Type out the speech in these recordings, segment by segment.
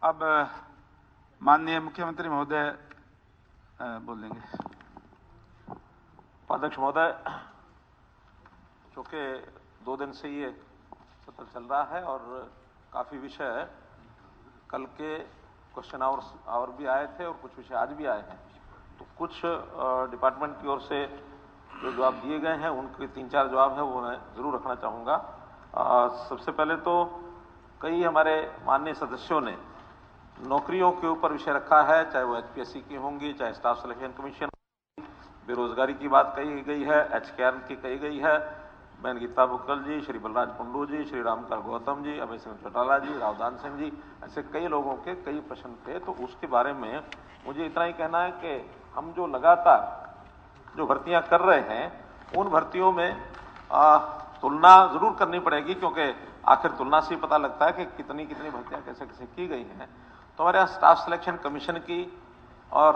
अब माननीय मुख्यमंत्री महोदय बोलेंगे। उपाध्यक्ष महोदय, चूंकि 2 दिन से ये सत्र चल रहा है और काफी विषय कल के क्वेश्चन आवर भी आए थे और कुछ विषय आज भी आए हैं, तो कुछ डिपार्टमेंट की ओर से जो जवाब दिए गए हैं उनके 3-4 जवाब है वो मैं जरूर रखना चाहूंगा। सबसे पहले तो कई हमारे माननीय सदस्यों ने नौकरियों के ऊपर विषय रखा है, चाहे वो एचपीएससी की होंगी, चाहे स्टाफ सिलेक्शन कमीशन, बेरोजगारी की बात कही गई है, एचकेआर की कही गई है, बहन गीता बुक्कल जी, श्री बलराज कुंडू जी, श्री रामकर गौतम जी, अभय सिंह चौटाला जी, रावदान सिंह जी, ऐसे कई लोगों के कई प्रश्न थे। तो उसके बारे में मुझे इतना ही कहना है कि हम जो लगातार जो भर्तियां कर रहे हैं उन भर्तियों में तुलना जरूर करनी पड़ेगी, क्योंकि आखिर तुलना से ही पता लगता है कि कितनी कितनी भर्तियां कैसे कैसे की गई हैं। तो हमारे यहाँ स्टाफ सिलेक्शन कमीशन की और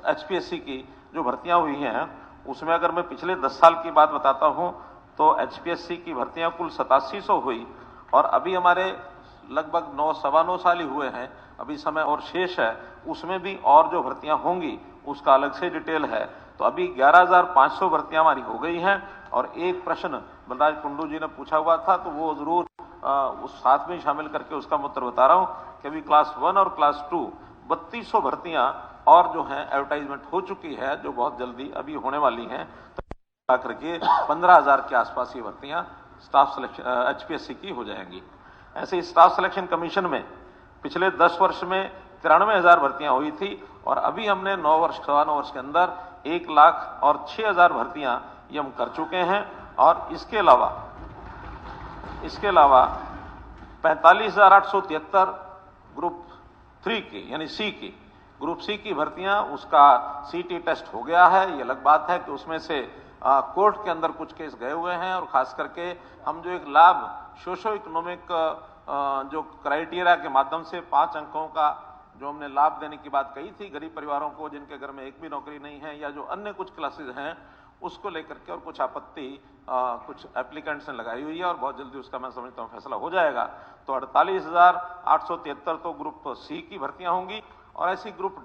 एचपीएससी की जो भर्तियां हुई हैं उसमें अगर मैं पिछले 10 साल की बात बताता हूं तो एचपीएससी की भर्तियां कुल 8700 हुई और अभी हमारे लगभग 9-9.25 साल ही हुए हैं, अभी समय और शेष है, उसमें भी और जो भर्तियां होंगी उसका अलग से डिटेल है। तो अभी 11,500 भर्तियां हमारी हो गई हैं और एक प्रश्न बलराज कुंडू जी ने पूछा हुआ था तो वो जरूर उस साथ में शामिल करके उसका उत्तर बता रहा हूं कि अभी क्लास 1 और क्लास 2 3200 भर्तियां और जो है एडवर्टाइजमेंट हो चुकी है, जो बहुत जल्दी अभी होने वाली हैं, तो करके 15,000 के आसपास ये भर्तियां स्टाफ सिलेक्शन एचपीएससी की हो जाएंगी। ऐसे ही स्टाफ सिलेक्शन कमीशन में पिछले 10 वर्ष में 93,000 भर्तियां हुई थी और अभी हमने 9 वर्ष 9.25 वर्ष के अंदर 1,06,000 भर्तियां ये हम कर चुके हैं। और इसके अलावा 45,873 ग्रुप 3 की यानी सी की ग्रुप सी की भर्तियां, उसका सीटी टेस्ट हो गया है। ये अलग बात है कि उसमें से कोर्ट के अंदर कुछ केस गए हुए हैं और खास करके हम जो एक लाभ सोशो इकोनॉमिक जो क्राइटेरिया के माध्यम से 5 अंकों का जो हमने लाभ देने की बात कही थी गरीब परिवारों को जिनके घर में एक भी नौकरी नहीं है या जो अन्य कुछ क्लासेज हैं, उसको लेकर के और कुछ आपत्ति कुछ एप्लीकेंट्स ने लगाई हुई है और बहुत जल्दी उसका मैं समझता हूं फैसला हो जाएगा। तो 48,873 तो ग्रुप सी की भर्तियां होंगी और ऐसी ग्रुप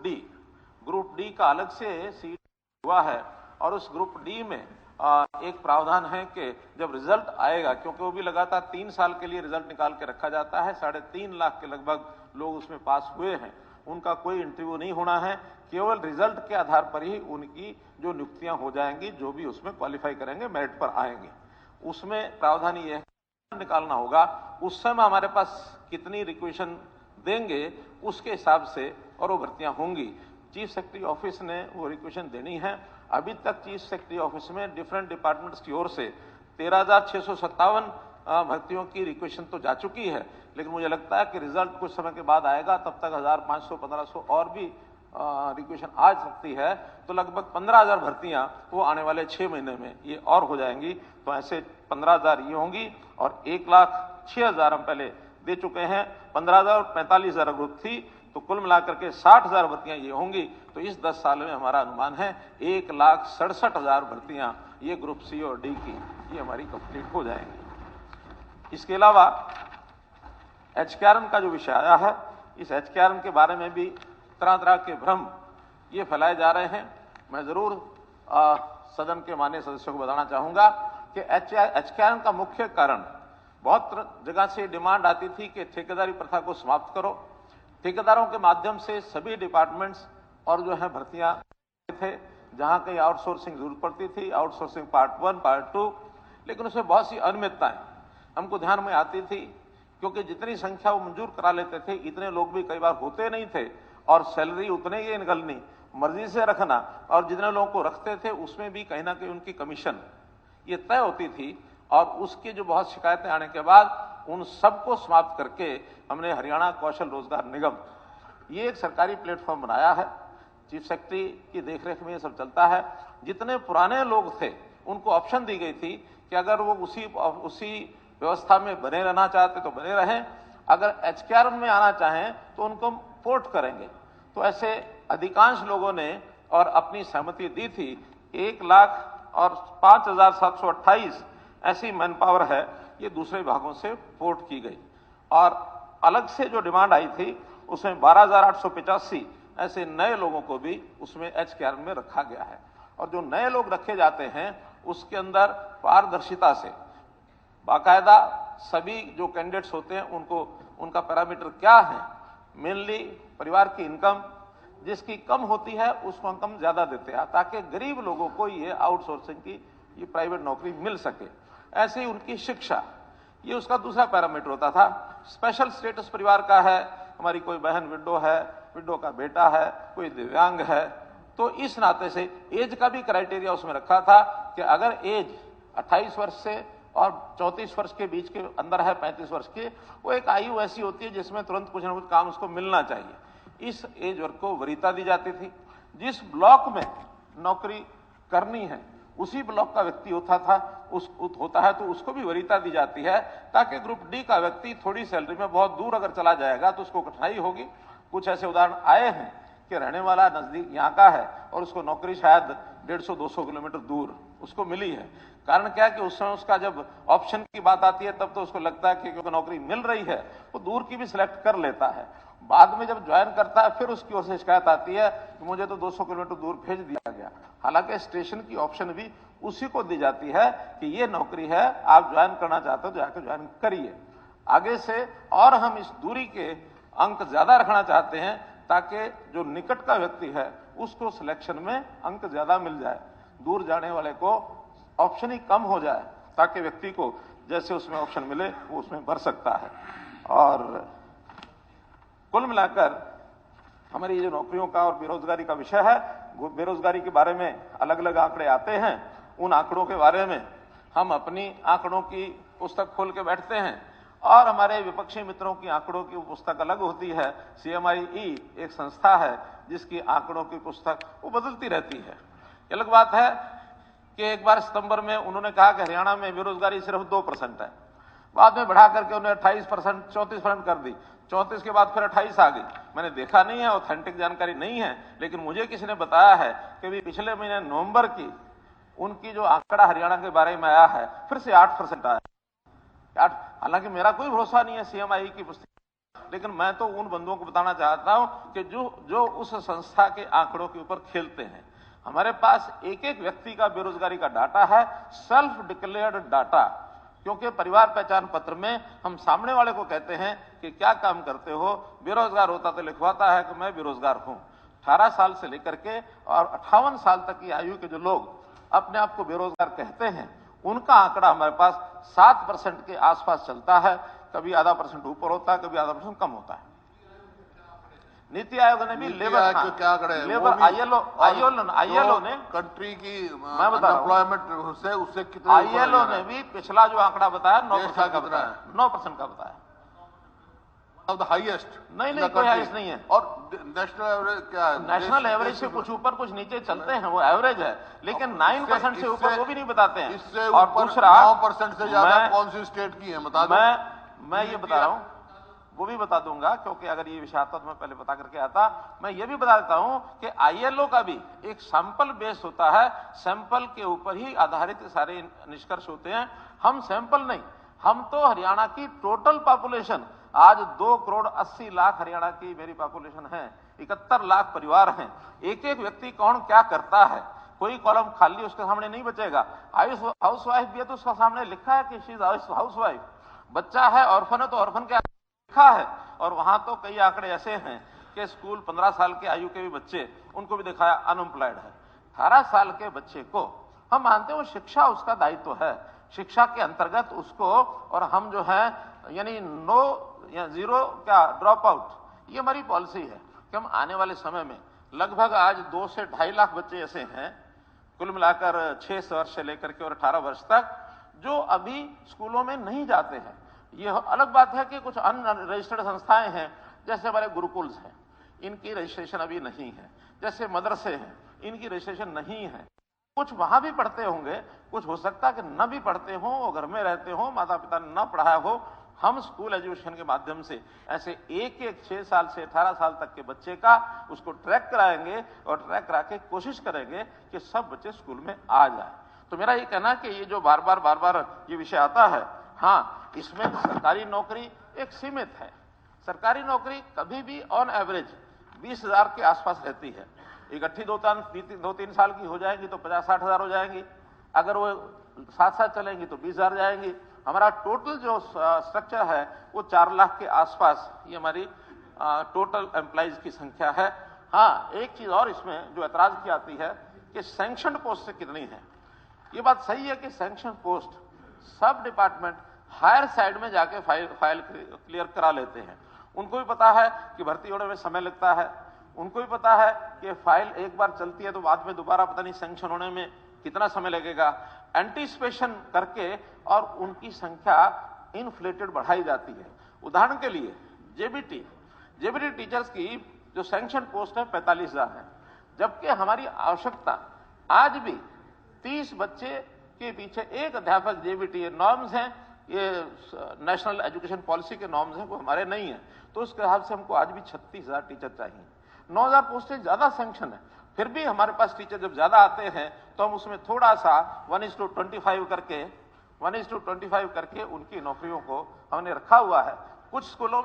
डी का अलग से सीट हुआ है और उस ग्रुप डी में एक प्रावधान है कि जब रिजल्ट आएगा, क्योंकि वो भी लगातार 3 साल के लिए रिजल्ट निकाल के रखा जाता है, 3.5 लाख के लगभग लोग उसमें पास हुए हैं, उनका कोई इंटरव्यू नहीं होना है, केवल रिजल्ट के आधार पर ही उनकी जो नियुक्तियां हो जाएंगी, जो भी उसमें क्वालिफाई करेंगे मेरिट पर आएंगे। उसमें प्रावधान ये निकालना होगा उस समय हमारे पास कितनी रिक्वेशन देंगे उसके हिसाब से और वो भर्तियां होंगी। चीफ सेक्रेटरी ऑफिस ने वो रिक्वेशन देनी है। अभी तक चीफ सेक्रेटरी ऑफिस में डिफरेंट डिपार्टमेंट्स की ओर से 13,657 भर्तियों की रिक्वेशन तो जा चुकी है, लेकिन मुझे लगता है कि रिजल्ट कुछ समय के बाद आएगा, तब तक 1,500-1,500 और भी रिक्वेशन आ सकती है, तो लगभग 15,000 भर्तियां वो आने वाले 6 महीने में ये और हो जाएंगी। तो ऐसे 15,000 ये होंगी और 1,06,000 हम पहले दे चुके हैं, 15,000 और 45,000 ग्रुप थी, तो कुल मिलाकर के 60,000 भर्तियां ये होंगी। तो इस 10 साल में हमारा अनुमान है 1,67,000 भर्तियां ये ग्रुप सी और डी की ये हमारी कंप्लीट हो जाएंगी। इसके अलावा एचकेआरएन का जो विषय आया है, इस एचकेआरएन के बारे में भी तरह तरह के भ्रम ये फैलाए जा रहे हैं। मैं जरूर सदन के माननीय सदस्यों को बताना चाहूंगा कि एचकेआरएन का मुख्य कारण, बहुत जगह से डिमांड आती थी कि ठेकेदारी प्रथा को समाप्त करो, ठेकेदारों के माध्यम से सभी डिपार्टमेंट्स और जो है भर्तियां थे, जहां कहीं आउटसोर्सिंग जरूरत पड़ती थी, आउटसोर्सिंग पार्ट 1 पार्ट 2, लेकिन उसमें बहुत सी अनियमितताएं हमको ध्यान में आती थी, क्योंकि जितनी संख्या वो मंजूर करा लेते थे इतने लोग भी कई बार होते नहीं थे और सैलरी उतने ही निकलनी, मर्जी से रखना, और जितने लोगों को रखते थे उसमें भी कहीं ना कहीं उनकी कमीशन ये तय होती थी। और उसकी जो बहुत शिकायतें आने के बाद उन सबको समाप्त करके हमने हरियाणा कौशल रोजगार निगम ये एक सरकारी प्लेटफॉर्म बनाया है। चीफ सेक्रेटरी की देखरेख में ये सब चलता है। जितने पुराने लोग थे उनको ऑप्शन दी गई थी कि अगर वो उसी व्यवस्था में बने रहना चाहते तो बने रहें, अगर एचकेआर में आना चाहें तो उनको पोर्ट करेंगे। तो ऐसे अधिकांश लोगों ने और अपनी सहमति दी थी। 1,05,728 ऐसी मैन पावर है ये दूसरे विभागों से पोर्ट की गई और अलग से जो डिमांड आई थी उसमें 12,885 ऐसे नए लोगों को भी उसमें HKR में रखा गया है। और जो नए लोग रखे जाते हैं उसके अंदर पारदर्शिता से बाकायदा सभी जो कैंडिडेट्स होते हैं उनको उनका पैरामीटर क्या है, मेनली परिवार की इनकम जिसकी कम होती है उसको इनकम ज्यादा देते हैं ताकि गरीब लोगों को ये आउटसोर्सिंग की ये प्राइवेट नौकरी मिल सके। ऐसे ही उनकी शिक्षा, ये उसका दूसरा पैरामीटर होता था। स्पेशल स्टेटस परिवार का है, हमारी कोई बहन विडो है, विडो का बेटा है, कोई दिव्यांग है, तो इस नाते से एज का भी क्राइटेरिया उसमें रखा था कि अगर एज 28 वर्ष से और 34 वर्ष के बीच के अंदर है, 35 वर्ष की, वो एक आयु ऐसी होती है जिसमें तुरंत कुछ ना कुछ काम उसको मिलना चाहिए। इस एज वर्ग को वरीयता दी जाती थी। जिस ब्लॉक में नौकरी करनी है उसी ब्लॉक का व्यक्ति होता है तो उसको भी वरीयता दी जाती है, ताकि ग्रुप डी का व्यक्ति थोड़ी सैलरी में बहुत दूर अगर चला जाएगा तो उसको कठिनाई होगी। कुछ ऐसे उदाहरण आए हैं कि रहने वाला नजदीक यहाँ का है और उसको नौकरी शायद 150-200 किलोमीटर दूर उसको मिली है। कारण क्या है कि उस समय उसका जब ऑप्शन की बात आती है तब तो उसको लगता है कि क्योंकि नौकरी मिल रही है वो दूर की भी सिलेक्ट कर लेता है। बाद में जब ज्वाइन करता है फिर उसकी ओर से शिकायत आती है कि मुझे तो 200 किलोमीटर दूर भेज दिया गया। हालांकि स्टेशन की ऑप्शन भी उसी को दी जाती है कि ये नौकरी है, आप ज्वाइन करना चाहते हो तो जाकर ज्वाइन करिए। आगे से और हम इस दूरी के अंक ज्यादा रखना चाहते हैं ताकि जो निकट का व्यक्ति है उसको सिलेक्शन में अंक ज्यादा मिल जाए, दूर जाने वाले को ऑप्शन ही कम हो जाए ताकि व्यक्ति को जैसे उसमें ऑप्शन मिले वो उसमें भर सकता है। और कुल मिलाकर हमारी जो नौकरियों का और बेरोजगारी का विषय है, बेरोजगारी के बारे में अलग अलग आंकड़े आते हैं। उन आंकड़ों के बारे में हम अपनी आंकड़ों की पुस्तक खोल के बैठते हैं और हमारे विपक्षी मित्रों की आंकड़ों की पुस्तक अलग होती है। CMIE एक संस्था है जिसकी आंकड़ों की पुस्तक वो बदलती रहती है। अलग बात है कि एक बार सितंबर में उन्होंने कहा कि हरियाणा में बेरोजगारी सिर्फ 2% है, बाद में बढ़ा करके उन्होंने 28%, 34% कर दी। 34 के बाद फिर 28 आ गई। मैंने देखा नहीं है, ऑथेंटिक जानकारी नहीं है, लेकिन मुझे किसी ने बताया है कि भी पिछले महीने नवंबर की उनकी जो आंकड़ा हरियाणा के बारे में आया है फिर से 8% आया। हालांकि मेरा कोई भरोसा नहीं है CMIE की पुस्तक, लेकिन मैं तो उन बंधुओं को बताना चाहता हूं कि जो उस संस्था के आंकड़ों के ऊपर खेलते हैं। हमारे पास एक एक व्यक्ति का बेरोजगारी का डाटा है, सेल्फ डिक्लेयर्ड डाटा, क्योंकि परिवार पहचान पत्र में हम सामने वाले को कहते हैं कि क्या काम करते हो, बेरोजगार होता तो लिखवाता है कि मैं बेरोजगार हूं। 18 साल से लेकर के और 58 साल तक की आयु के जो लोग अपने आप को बेरोजगार कहते हैं उनका आंकड़ा हमारे पास 7% के आसपास चलता है। कभी आधा % ऊपर होता है, कभी आधा % कम होता है। नीति आयोग ने भी लेबर ILO ने कंट्री की मैं बता रहा हूं, एम्प्लॉयमेंट से उससे कितने ILO ने भी पिछला जो आंकड़ा बताया 9% का बताया, 9% का बताया। ऑफ द हाईएस्ट नहीं कोई हाईएस्ट नहीं है। और नेशनल एवरेज क्या है? नेशनल एवरेज से कुछ ऊपर कुछ नीचे चलते हैं, वो एवरेज है, लेकिन 9% से ऊपर वो भी नहीं बताते हैं। इससे और ऊपर दूसरा 9% से ज्यादा कौन सी स्टेट की है बता दो। मैं ये बता रहा हूं, वो भी बता दूंगा, क्योंकि अगर ये विषय आता तो मैं पहले बता करके आता। मैं ये भी बता देता हूं कि ILO का भी एक सैंपल बेस होता है, सैंपल के ऊपर ही आधारित सारे निष्कर्ष होते हैं। हम सैंपल नहीं, हम तो हरियाणा की टोटल पॉपुलेशन, आज 2,80,00,000 हरियाणा की मेरी पॉपुलेशन है, 71 लाख परिवार हैं। एक एक व्यक्ति कौन क्या करता है, कोई कॉलम खाली उसके सामने नहीं बचेगा। हाउस वाइफ भी है तो उसका सामने लिखा है कि शी इज हाउस वाइफ। बच्चा है ऑर्फन है तो ऑर्फन क्या लिखा है। और वहां तो कई आंकड़े ऐसे हैं कि स्कूल 15 साल के आयु के भी बच्चे, उनको भी दिखाया अनएम्प्लॉयड है। 18 साल के बच्चे को हम मानते हैं वो शिक्षा उसका दायित्व है, शिक्षा के अंतर्गत उसको, और हम जो है यानी नो या जीरो क्या ड्रॉप आउट, ये हमारी पॉलिसी है कि हम आने वाले समय में लगभग आज 2 से 2.5 लाख बच्चे ऐसे हैं कुल मिलाकर 6 वर्ष से लेकर के और 18 वर्ष तक जो अभी स्कूलों में नहीं जाते हैं। यह अलग बात है कि कुछ अनरजिस्टर्ड संस्थाएं हैं, जैसे हमारे गुरुकुल्स हैं, इनकी रजिस्ट्रेशन अभी नहीं है, जैसे मदरसे हैं, इनकी रजिस्ट्रेशन नहीं है। कुछ वहां भी पढ़ते होंगे, कुछ हो सकता है कि न भी पढ़ते हो, वो घर में रहते हो, माता पिता ने न पढ़ाया हो। हम स्कूल एजुकेशन के माध्यम से ऐसे एक 6 साल से 18 साल तक के बच्चे का उसको ट्रैक कराएंगे और ट्रैक करा के कोशिश करेंगे कि सब बच्चे स्कूल में आ जाए। तो मेरा ये कहना कि ये जो बार बार ये विषय आता है, हाँ इसमें सरकारी नौकरी एक सीमित है, सरकारी नौकरी कभी भी ऑन एवरेज 20,000 के आसपास रहती है। इकट्ठी 2-3 साल की हो जाएंगी तो 50-60 हजार हो जाएंगी, अगर वो साथ चलेंगी तो 20,000 जाएंगी। हमारा टोटल जो स्ट्रक्चर है वो 4 लाख के आसपास ये हमारी टोटल एम्प्लॉइज की संख्या है। हाँ, एक चीज और इसमें जो ऐतराज की आती है कि सैंक्शन पोस्ट कितनी है। ये बात सही है कि सैंक्शन पोस्ट सब डिपार्टमेंट हायर साइड में जाके फाइल क्लियर करा लेते हैं। उनको भी पता है कि भर्ती होने में समय लगता है, उनको भी पता है कि फाइल एक बार चलती है तो बाद में दोबारा पता नहीं सैंक्शन होने में कितना समय लगेगा। एंटीसिपेशन करके और उनकी संख्या इन्फ्लेटेड बढ़ाई जाती है। उदाहरण के लिए जेबीटी टीचर्स की जो सैंक्शन पोस्ट है 45,000 है, जबकि हमारी आवश्यकता आज भी 30 बच्चे के पीछे एक अध्यापक जेबीटी नॉर्म्स हैं, ये नेशनल एजुकेशन पॉलिसी के नॉर्म्स हैं, वो हमारे नहीं है। तो उस हिसाब से हमको आज भी 36,000 टीचर चाहिए। 9,000 पोस्टें ज्यादा सैंक्शन है, फिर भी हमारे पास टीचर जब ज्यादा आते हैं तो हम उसमें थोड़ा सा 1:25 करके उनकी नौकरियों को हमने रखा हुआ है। कुछ स्कूलों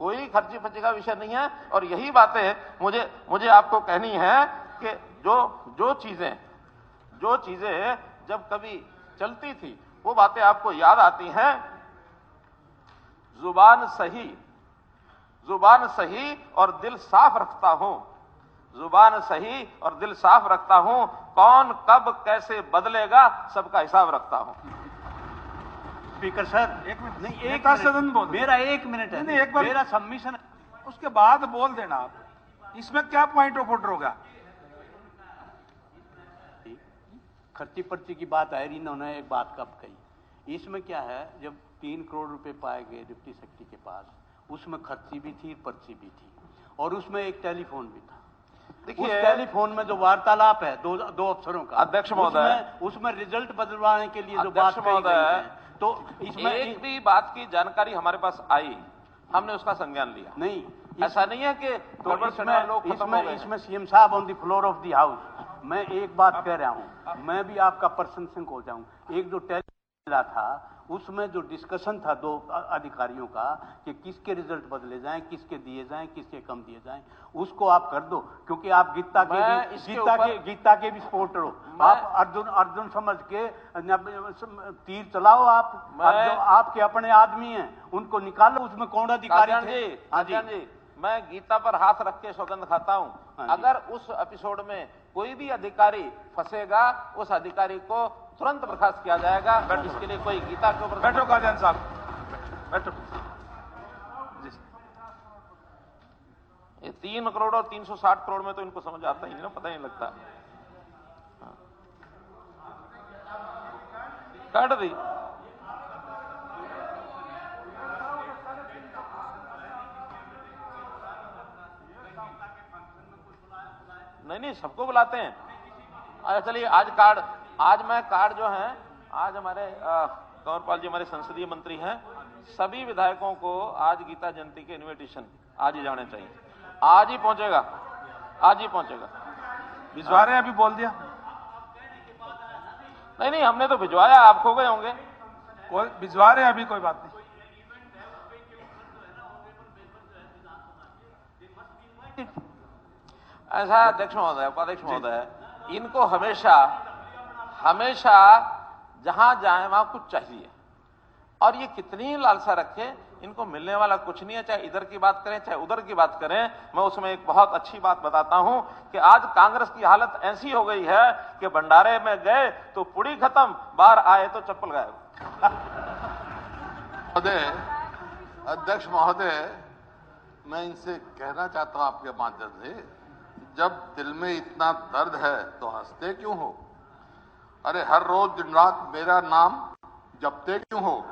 कोई खर्ची फर्ची का विषय नहीं है। और यही बातें मुझे आपको कहनी है कि जो चीजें जब कभी चलती थी वो बातें आपको याद आती हैं। जुबान सही और दिल साफ रखता हूं, जुबान सही और दिल साफ रखता हूं, कौन कब कैसे बदलेगा सबका हिसाब रखता हूं। स्पीकर सर, एक मिनट नहीं, एक सदन बोल, मेरा 1 मिनट है, नहीं, एक बार मेरा सबमिशन, उसके बाद बोल देना आप। इसमें क्या पॉइंट ऑफ ऑर्डर होगा? खर्ची पर्ची की बात है, इन्होंने एक बात कब कही, इसमें क्या है, जब 3 करोड़ रुपए पाए गए डिप्टी सेक्रेटरी के पास, उसमें खर्ची भी थी, पर्ची भी थी, और उसमें एक टेलीफोन भी था। उस टेलीफोन में जो वार्तालाप है दो अफसरों का, अध्यक्ष महोदय, उसमें रिजल्ट बदलवाने के लिए जो बात कही गई है, तो इसमें एक भी बात की जानकारी हमारे पास आई, हमने उसका संज्ञान लिया। नहीं, ऐसा नहीं है कि इसमें सीएम साहब on the floor of the house, मैं एक बात कह रहा हूं, मैं भी आपका प्रशंसक हो जाऊं। एक जो टेलीफोन मिला था उसमें जो डिस्कशन था 2 अधिकारियों का कि किसके रिजल्ट बदले जाएं, किसके दिए जाएं, किसके कम दिए जाएं, उसको आप कर दो, क्योंकि आप गीता के भी सपोर्टर हो। आप अर्जुन समझ के तीर चलाओ, आप जो आपके अपने आदमी हैं उनको निकालो, उसमें कौन अधिकारी जी, मैं गीता पर हाथ रख के सौगंध खाता हूं, अगर उस एपिसोड में कोई भी अधिकारी फंसेगा उस अधिकारी को तुरंत बर्खास्त किया जाएगा। इसके लिए कोई गीता के ऊपर बैठो काजन साहब, बैठो। ये 3 करोड़ और 360 करोड़ में तो इनको समझ आता ही नहीं ना, पता नहीं लगता। काट दी। नहीं, सबको बुलाते हैं। अच्छा चलिए, आज मैं कार्ड जो है, आज हमारे कंवरपाल जी हमारे संसदीय मंत्री हैं, सभी विधायकों को आज गीता जयंती के इनविटेशन आज ही जाने चाहिए। आज ही पहुंचेगा। भिजवा रहे हैं, अभी बोल दिया। नहीं, हमने तो भिजवाया, आप खो गए होंगे। कोई भिजवा रहे हैं अभी, कोई बात नहीं। ऐसा अध्यक्ष महोदय, उपाध्यक्ष महोदय, इनको हमेशा जहां जाए वहां कुछ चाहिए, और ये कितनी लालसा रखे, इनको मिलने वाला कुछ नहीं है। चाहे इधर की बात करें चाहे उधर की बात करें। मैं उसमें एक बहुत अच्छी बात बताता हूं कि आज कांग्रेस की हालत ऐसी हो गई है कि भंडारे में गए तो पुड़ी खत्म, बाहर आए तो चप्पल गायब। अध्यक्ष महोदय, मैं इनसे कहना चाहता हूं आपके माध्यम से, जब दिल में इतना दर्द है तो हंसते क्यों हो? अरे हर रोज दिन रात मेरा नाम जपते क्यों हो?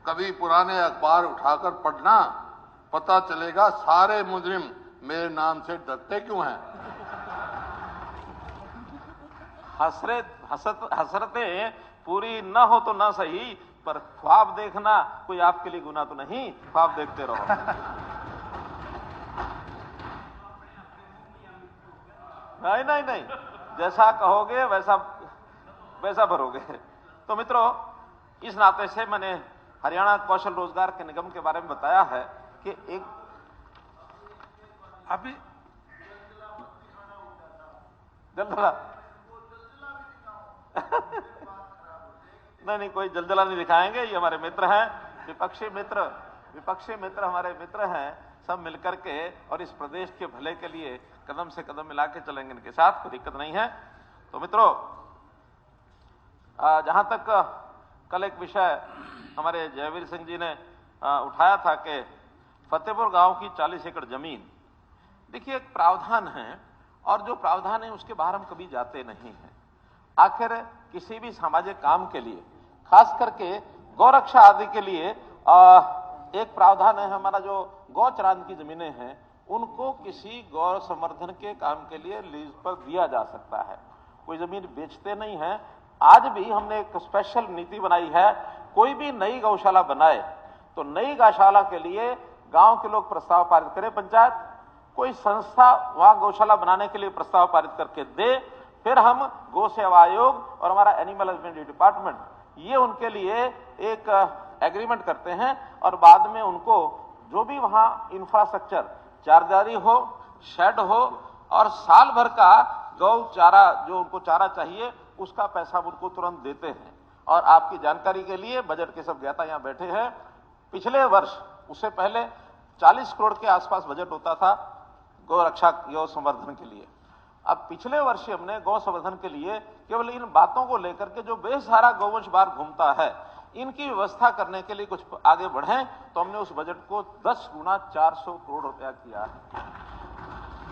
कभी पुराने अखबार उठाकर पढ़ना, पता चलेगा सारे मुजरिम मेरे नाम से डरते क्यों हैं। हसरतें पूरी न हो तो न सही, पर ख्वाब देखना कोई आपके लिए गुनाह तो नहीं, ख्वाब देखते रहो। नहीं, जैसा कहोगे वैसा भरोगे। तो मित्रों, इस नाते से मैंने हरियाणा कौशल रोजगार के निगम के बारे में बताया है कि एक अभी जलजला नहीं कोई जलजला नहीं दिखाएंगे। ये हमारे मित्र हैं, विपक्षी मित्र हमारे मित्र हैं, सब मिलकर के और इस प्रदेश के भले के लिए कदम से कदम मिला के चलेंगे इनके साथ, कोई दिक्कत नहीं है। तो मित्रों, जहां तक कल एक विषय हमारे जयवीर सिंह जी ने उठाया था कि फतेहपुर गांव की 40 एकड़ जमीन, देखिए एक प्रावधान है और जो प्रावधान है उसके बाहर हम कभी जाते नहीं हैं। आखिर किसी भी सामाजिक काम के लिए, खास करके गौरक्षा आदि के लिए एक प्रावधान है हमारा, जो गौ चरान की जमीनें हैं उनको किसी गौ संवर्धन के काम के लिए लीज पर दिया जा सकता है, कोई जमीन बेचते नहीं है। आज भी हमने एक स्पेशल नीति बनाई है, कोई भी नई गौशाला बनाए तो नई गौशाला के लिए गांव के लोग प्रस्ताव पारित करें, पंचायत कोई संस्था वहां गौशाला बनाने के लिए प्रस्ताव पारित करके दे, फिर हम गौ सेवा आयोग और हमारा एनिमल हस्बेंड्री डिपार्टमेंट ये उनके लिए एक एग्रीमेंट करते हैं और बाद में उनको जो भी वहां इंफ्रास्ट्रक्चर, चारदारी हो, शेड हो और साल भर का गौ चारा जो उनको चारा चाहिए उसका पैसा उनको तुरंत देते हैं। और आपकी जानकारी के लिए बजट के सब ज्ञाता यहां बैठे हैं, पिछले वर्ष उससे पहले 40 करोड़ के आसपास बजट होता था गौ रक्षा, गौ संवर्धन के लिए। अब पिछले वर्ष हमने गौ संवर्धन के लिए केवल इन बातों को लेकर के जो बेसहारा गौवंश बाहर घूमता है इनकी व्यवस्था करने के लिए कुछ आगे बढ़े, तो हमने उस बजट को 10 गुना 400 करोड़ रुपया किया है,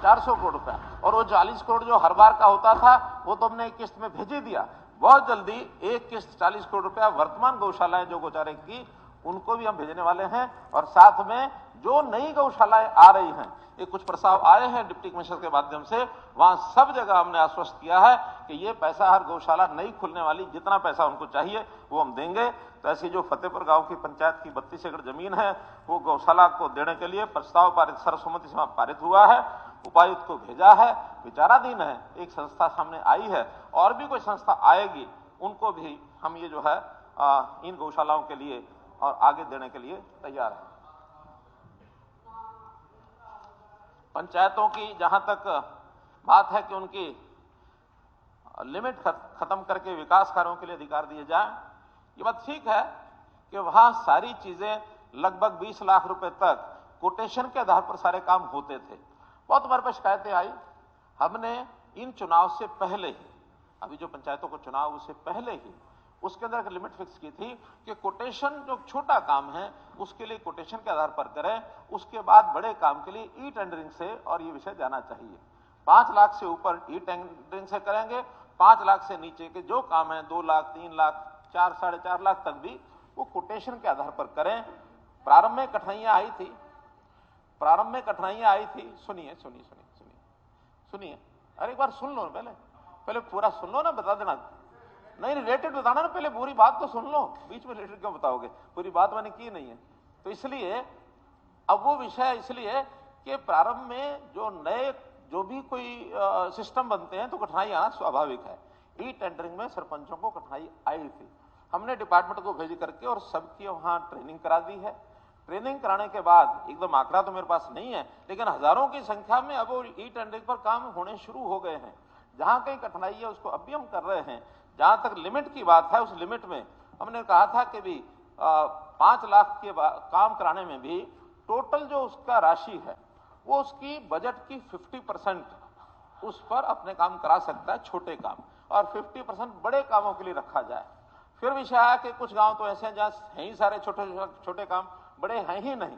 400 करोड़ रुपया। और वो 40 करोड़ जो हर बार का होता था वो तो हमने एक किस्त में भेज ही दिया। बहुत जल्दी एक किस्त 40 करोड़ रुपया वर्तमान गौशालाएं जो गौचारे की उनको भी हम भेजने वाले हैं। और साथ में जो नई गौशालाएं आ रही हैं, ये कुछ प्रस्ताव आए हैं डिप्टी कमिश्नर के माध्यम से, वहां सब जगह हमने आश्वस्त किया है कि ये पैसा हर गौशाला नई खुलने वाली जितना पैसा उनको चाहिए वो हम देंगे। तो ऐसी जो फतेहपुर गांव की पंचायत की 32 एकड़ जमीन है वो गौशाला को देने के लिए प्रस्ताव पारित सर्वसम्मति से पारित हुआ है, उपायुक्त को भेजा है, विचाराधीन है। एक संस्था सामने आई है और भी कोई संस्था आएगी, उनको भी हम ये जो है इन गौशालाओं के लिए और आगे देने के लिए तैयार है। पंचायतों की जहां तक बात है कि उनकी लिमिट खत्म करके विकास कार्यों के लिए अधिकार दिए जाए, ये बात ठीक है कि वहां सारी चीजें लगभग 20 लाख रुपए तक कोटेशन के आधार पर सारे काम होते थे। बहुत हमारे पास शिकायतें आई, हमने इन चुनाव से पहले ही, अभी जो पंचायतों को चुनाव उससे पहले ही उसके अंदर एक लिमिट फिक्स की थी कि कोटेशन जो छोटा काम है उसके लिए कोटेशन के आधार पर करें, उसके बाद बड़े काम के लिए ई टेंडरिंग से और ये विषय जाना चाहिए। 5 लाख से ऊपर ई टेंडरिंग से करेंगे, 5 लाख से नीचे के जो काम है 2 लाख, 3 लाख, 4, 4.5 लाख तक भी वो कोटेशन के आधार पर करें। प्रारंभ में कठिनाइयां आई थी, सुनिए, अरे एक बार सुन लो, पहले पूरा सुन लो ना, बता देना। नहीं रिलेटेड बताना ना, पहले पूरी बात तो सुन लो, बीच में रिलेटेड क्यों बताओगे, पूरी बात मैंने की नहीं है। तो इसलिए अब वो विषय इसलिए कि प्रारंभ में जो भी कोई सिस्टम बनते हैं तो कठिनाई आना स्वाभाविक है। ई टेंडरिंग में सरपंचों को कठिनाई आई थी, हमने डिपार्टमेंट को भेज करके और सबकी वहां ट्रेनिंग करा दी है। ट्रेनिंग कराने के बाद एकदम आंकड़ा तो मेरे पास नहीं है, लेकिन हजारों की संख्या में अब वो ई टेंडरिंग पर काम होने शुरू हो गए हैं। जहां कहीं कठिनाई है उसको अब भी हम कर रहे हैं। जहां तक लिमिट की बात है, उस लिमिट में हमने कहा था कि भी 5 लाख के काम कराने में भी टोटल जो उसका राशि है वो उसकी बजट की 50% उस पर अपने काम करा सकता है, छोटे काम, और 50% बड़े कामों के लिए रखा जाए। फिर विषय आया कि कुछ गांव तो ऐसे हैं जहां है ही सारे छोटे काम, बड़े हैं ही नहीं,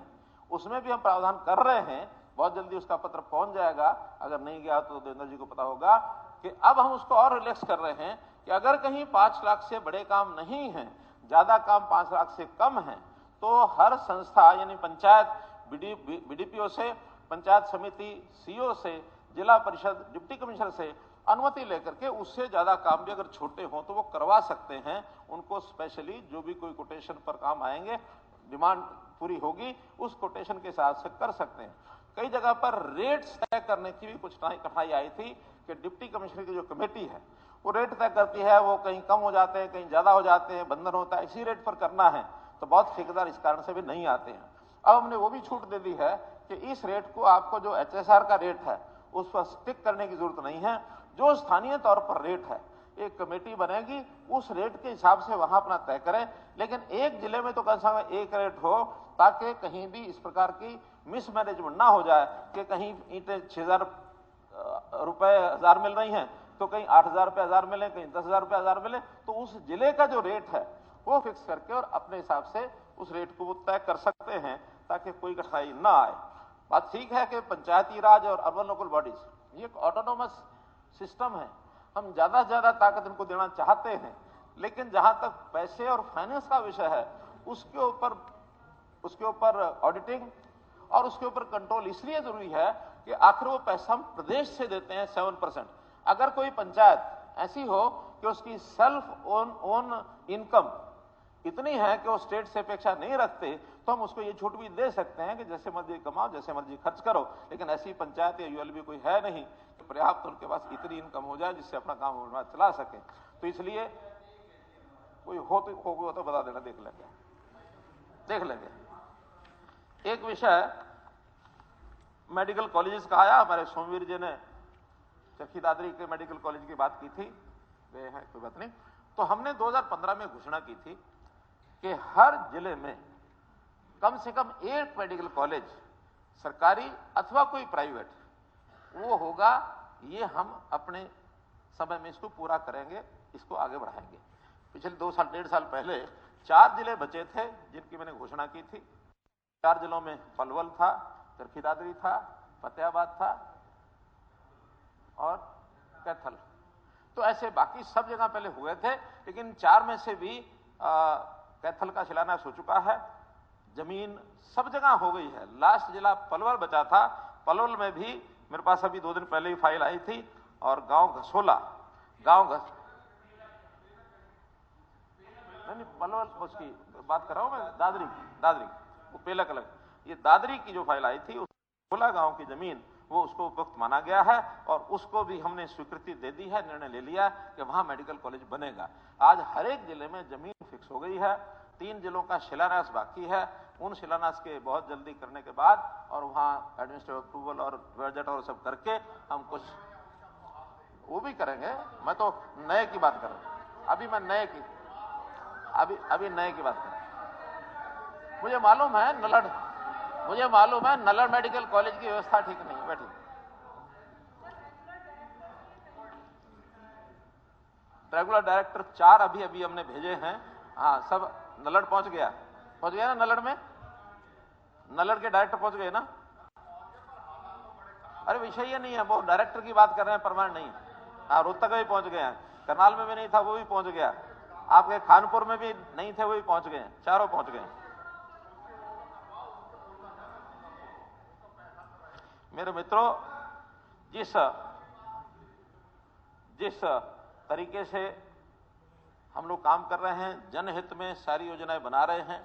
उसमें भी हम प्रावधान कर रहे हैं। बहुत जल्दी उसका पत्र पहुंच जाएगा, अगर नहीं गया तो देवेंद्र जी को पता होगा कि अब हम उसको और रिलैक्स कर रहे हैं कि अगर कहीं 5 लाख से बड़े काम नहीं है, ज्यादा काम 5 लाख से कम है, तो हर संस्था यानी पंचायत बीडीपीओ से, पंचायत समिति सीओ से, जिला परिषद डिप्टी कमिश्नर से अनुमति लेकर के उससे ज्यादा काम भी अगर छोटे हों तो वो करवा सकते हैं। उनको स्पेशली जो भी कोई कोटेशन पर काम आएंगे, डिमांड पूरी होगी, उस कोटेशन के हिसाब से कर सकते हैं। कई जगह पर रेट्स तय करने की भी कुछ कठिनाई आई थी कि डिप्टी कमिश्नर की जो कमेटी है वो रेट तय करती है, वो कहीं कम हो जाते हैं, कहीं ज्यादा हो जाते हैं, बंधन होता है, इसी रेट पर करना है। तो बहुत ठेकेदार इस कारण से भी नहीं आते हैं। अब हमने वो भी छूट दे दी है कि इस रेट को आपको जो HSR का रेट है उस पर स्टिक करने की जरूरत नहीं है। जो स्थानीय तौर पर रेट है, एक कमेटी बनेगी, उस रेट के हिसाब से वहां अपना तय करें, लेकिन एक जिले में तो कम से कम एक रेट हो, ताकि कहीं भी इस प्रकार की मिसमैनेजमेंट ना हो जाए कि कहीं ईंटें 6,000 रुपए हजार मिल रही हैं तो कहीं 8,000 रुपये हजार मिले, कहीं 10,000 रुपये हजार मिले। तो उस जिले का जो रेट है वो फिक्स करके और अपने हिसाब से उस रेट को वो तय कर सकते हैं, ताकि कोई कठिनाई ना आए। बात ठीक है कि पंचायती राज और अर्बन लोकल बॉडीज ये एक ऑटोनोमस सिस्टम है, हम ज्यादा से ज्यादा ताकत इनको देना चाहते हैं, लेकिन जहां तक पैसे और फाइनेंस का विषय है उसके ऊपर ऑडिटिंग और उसके ऊपर कंट्रोल इसलिए जरूरी है कि आखिर वो पैसा हम प्रदेश से देते हैं 7%। अगर कोई पंचायत ऐसी हो कि उसकी सेल्फ ओन इनकम इतनी है कि वो स्टेट से अपेक्षा नहीं रखते, तो हम उसको ये छूट भी दे सकते हैं कि जैसे मर्जी कमाओ, जैसे मर्जी खर्च करो। लेकिन ऐसी पंचायत या यूएलबी कोई है नहीं कि पर्याप्त उनके पास इतनी इनकम हो जाए जिससे अपना काम चला सके। तो इसलिए कोई हो तो बता देना, देख लेंगे। एक विषय मेडिकल कॉलेजेस का आया, हमारे सोमवीर जी ने चरखी दादरी के मेडिकल कॉलेज की बात की थी, वे हैं, कोई बात नहीं। तो हमने 2015 में घोषणा की थी कि हर जिले में कम से कम एक मेडिकल कॉलेज, सरकारी अथवा कोई प्राइवेट, वो होगा। ये हम अपने समय में इसको पूरा करेंगे, इसको आगे बढ़ाएंगे। पिछले 2 साल 1.5 साल पहले 4 जिले बचे थे जिनकी मैंने घोषणा की थी। 4 जिलों में पलवल था, चरखी दादरी था, फतेहाबाद था और कैथल। तो ऐसे बाकी सब जगह पहले हुए थे, लेकिन 4 में से भी कैथल का शिलान्यास हो चुका है, जमीन सब जगह हो गई है। लास्ट जिला पलवल बचा था, पलवल में भी मेरे पास अभी 2 दिन पहले ही फाइल आई थी। और गांव घसोला, नहीं पलवल उसकी बात कर रहा हूं मैं, दादरी वो पेलक अलग, ये दादरी की जो फाइल आई थी, घसोला गांव की जमीन वो उसको उपयुक्त माना गया है और उसको भी हमने स्वीकृति दे दी है, निर्णय ले लिया कि वहां मेडिकल कॉलेज बनेगा। आज हर एक जिले में जमीन फिक्स हो गई है। 3 जिलों का शिलान्यास बाकी है, उन शिलान्यास के बहुत जल्दी करने के बाद और वहां एडमिनिस्ट्रेटिव अप्रूवल और बजट और सब करके हम कुछ वो भी करेंगे। मैं तो नए की बात कर रहा हूं, अभी मैं नए की बात कर रहा हूं। मुझे मालूम है नलड़ मेडिकल कॉलेज की व्यवस्था ठीक नहीं है। बैठिए, रेगुलर डायरेक्टर 4 अभी हमने भेजे हैं। हाँ, सब नलड़ पहुंच गया ना। नलड़ में नलड़ के डायरेक्टर पहुंच गए ना। अरे विषय ये नहीं है, वो डायरेक्टर की बात कर रहे हैं, परमानेंट नहीं। हाँ, रोहतक में भी पहुंच गए हैं, करनाल में भी नहीं था वो भी पहुंच गया, आपके खानपुर में भी नहीं थे वो भी पहुंच गए हैं, चारों पहुंच गए हैं। मेरे मित्रों, जिस तरीके से हम लोग काम कर रहे हैं, जनहित में सारी योजनाएं बना रहे हैं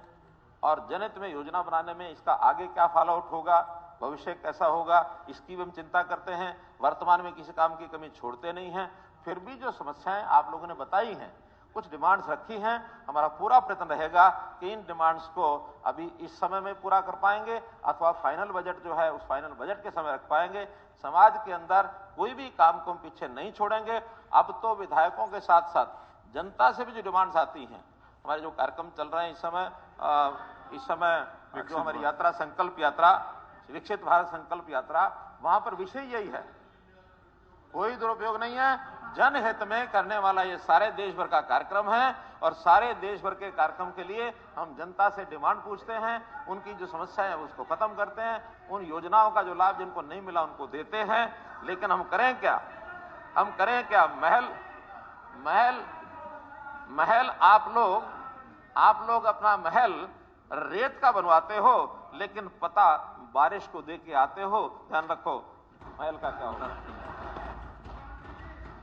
और जनहित में योजना बनाने में इसका आगे क्या फॉलो आउट होगा, भविष्य कैसा होगा, इसकी भी हम चिंता करते हैं। वर्तमान में किसी काम की कमी छोड़ते नहीं हैं। फिर भी जो समस्याएं आप लोगों ने बताई हैं, कुछ डिमांड्स रखी हैं, हमारा पूरा प्रयत्न रहेगा कि इन डिमांड्स को अभी इस समय में पूरा कर पाएंगे अथवा फाइनल बजट जो है उस फाइनल बजट के समय रख पाएंगे। समाज के अंदर कोई भी काम को हम पीछे नहीं छोड़ेंगे। अब तो विधायकों के साथ साथ जनता से भी जो डिमांड्स आती हैं, हमारे जो कार्यक्रम चल रहे हैं इस समय जो हमारी यात्रा संकल्प यात्रा, विकसित भारत संकल्प यात्रा, वहां पर विषय यही है, कोई दुरुपयोग नहीं है, जनहित में करने वाला ये सारे देश भर का कार्यक्रम है और सारे देश भर के कार्यक्रम के लिए हम जनता से डिमांड पूछते हैं, उनकी जो समस्या है उसको खत्म करते हैं, उन योजनाओं का जो लाभ जिनको नहीं मिला उनको देते हैं। लेकिन हम करें क्या? महल आप लोग अपना महल रेत का बनवाते हो, लेकिन पता बारिश को दे के आते हो। ध्यान रखो महल का क्या होगा।